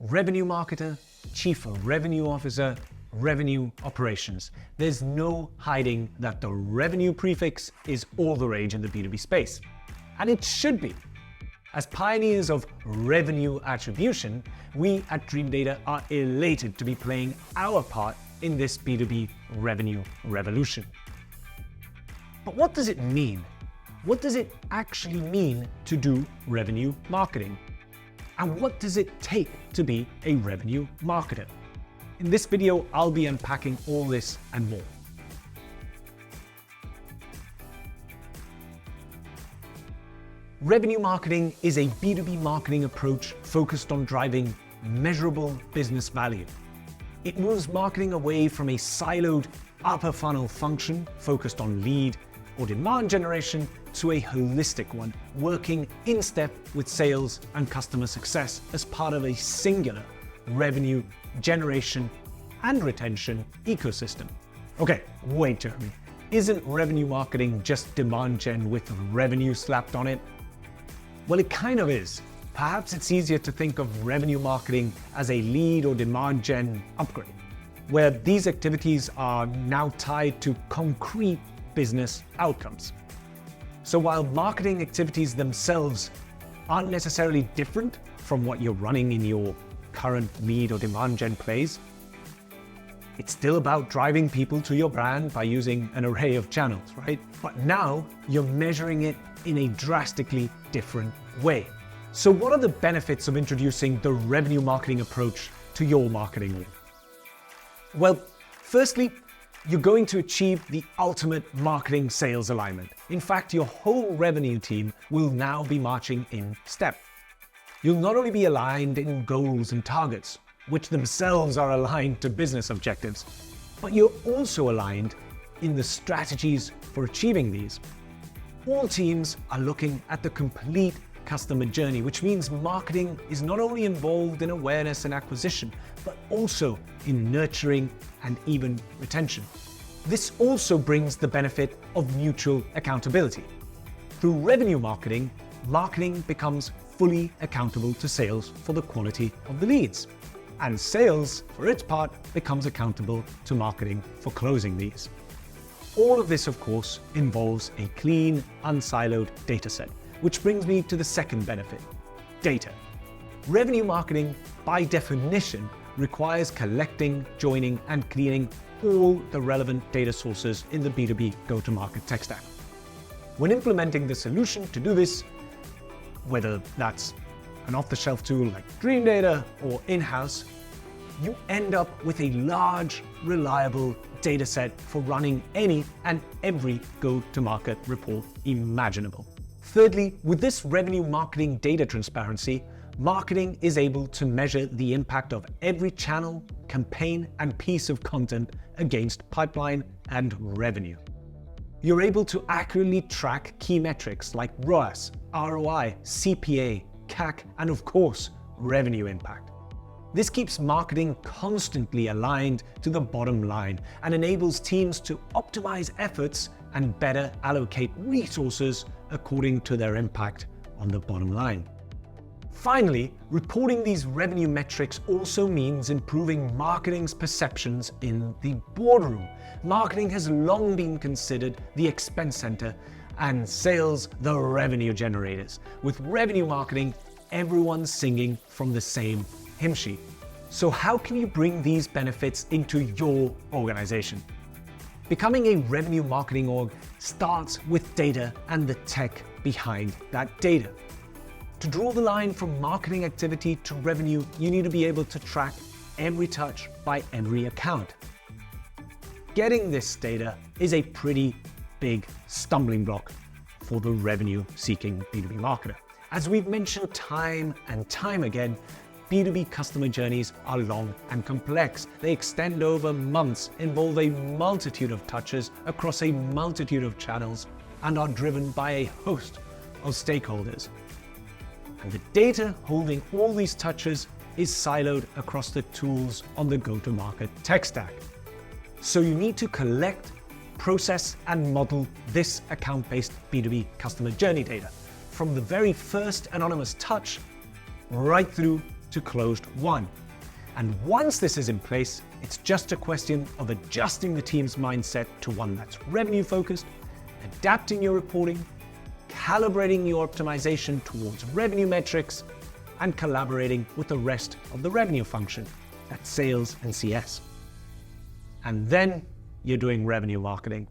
Revenue marketer, chief revenue officer, revenue operations. There's no hiding that the revenue prefix is all the rage in the B2B space. And it should be. As pioneers of revenue attribution, we at Dreamdata are elated to be playing our part in this B2B revenue revolution. But what does it mean? What does it actually mean to do revenue marketing? And what does it take to be a revenue marketer? In this video, I'll be unpacking all this and more. Revenue marketing is a B2B marketing approach focused on driving measurable business value. It moves marketing away from a siloed upper funnel function focused on lead or demand generation to a holistic one, working in step with sales and customer success as part of a singular revenue generation and retention ecosystem. Okay, wait, Jeremy. Isn't revenue marketing just demand gen with revenue slapped on it? Well, it kind of is. Perhaps it's easier to think of revenue marketing as a lead or demand gen upgrade, where these activities are now tied to concrete business outcomes. So while marketing activities themselves aren't necessarily different from what you're running in your current lead or demand gen plays, it's still about driving people to your brand by using an array of channels, right? But now you're measuring it in a drastically different way. So what are the benefits of introducing the revenue marketing approach to your marketing? Well, firstly, you're going to achieve the ultimate marketing sales alignment. In fact, your whole revenue team will now be marching in step. You'll not only be aligned in goals and targets, which themselves are aligned to business objectives, but you're also aligned in the strategies for achieving these. All teams are looking at the complete customer journey, which means marketing is not only involved in awareness and acquisition, but also in nurturing and even retention. This also brings the benefit of mutual accountability. Through revenue marketing, marketing becomes fully accountable to sales for the quality of the leads. And sales, for its part, becomes accountable to marketing for closing these. All of this, of course, involves a clean, unsiloed data set, which brings me to the second benefit, data. Revenue marketing, by definition, requires collecting, joining, and cleaning all the relevant data sources in the B2B go-to-market tech stack. When implementing the solution to do this, whether that's an off-the-shelf tool like Dreamdata or in-house, you end up with a large, reliable data set for running any and every go-to-market report imaginable. Thirdly, with this revenue marketing data transparency, marketing is able to measure the impact of every channel, campaign, and piece of content against pipeline and revenue. You're able to accurately track key metrics like ROAS, ROI, CPA, CAC, and of course, revenue impact. This keeps marketing constantly aligned to the bottom line and enables teams to optimize efforts and better allocate resources according to their impact on the bottom line. Finally, reporting these revenue metrics also means improving marketing's perceptions in the boardroom. Marketing has long been considered the expense center and sales the revenue generators. With revenue marketing, everyone's singing from the same hymn sheet. So how can you bring these benefits into your organization? Becoming a revenue marketing org starts with data and the tech behind that data. To draw the line from marketing activity to revenue, you need to be able to track every touch by every account. Getting this data is a pretty big stumbling block for the revenue-seeking B2B marketer. As we've mentioned time and time again, B2B customer journeys are long and complex. They extend over months, involve a multitude of touches across a multitude of channels, and are driven by a host of stakeholders. And the data holding all these touches is siloed across the tools on the go-to-market tech stack. So you need to collect, process, and model this account-based B2B customer journey data from the very first anonymous touch right through to closed won. And once this is in place, it's just a question of adjusting the team's mindset to one that's revenue-focused, adapting your reporting, calibrating your optimization towards revenue metrics, and collaborating with the rest of the revenue function, that's sales and CS. And then you're doing revenue marketing.